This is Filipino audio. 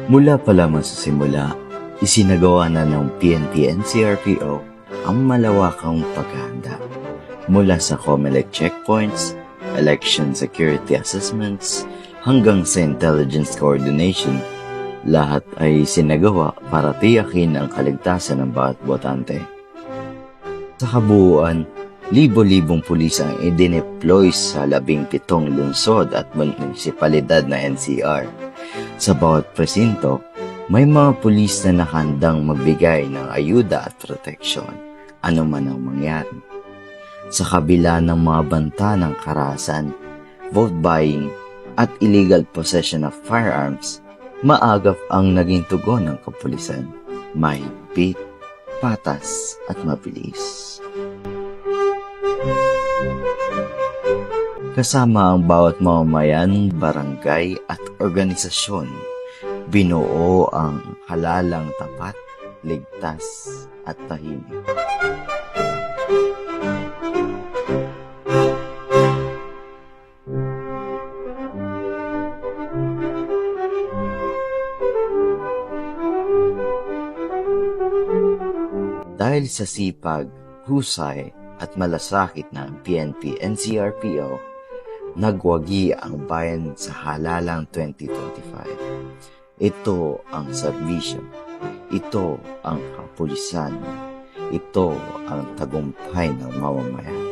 Mula pa lamang sa simula, isinagawa na ng PNP-NCRPO ang malawakang paghahanda. Mula sa COMELEC checkpoints, election security assessments, hanggang sa intelligence coordination, lahat ay sinagawa para tiyakin ang kaligtasan ng bawat botante. Sa kabuuan, libo-libong pulis ang idineploy sa 17 lungsod at munisipalidad na NCR. Sa bawat presinto, may mga pulis na nakahandang magbigay ng ayuda at proteksyon, anuman ang mangyari. Sa kabila ng mga banta ng karahasan, vote buying, at illegal possession of firearms, maagap ang naging tugon ng kapulisan, mahigpit, patas at mabilis. Kasama ang bawat mamamayan, barangay at organisasyon, binuo ang halalang tapat, ligtas at tahimik. Dahil sa sipag, husay at malasakit ng PNP-NCRPO, nagwagi ang bayan sa halalang 2025. Ito ang serbisyo, ito ang kapulisan, ito ang tagumpay ng mamamayan.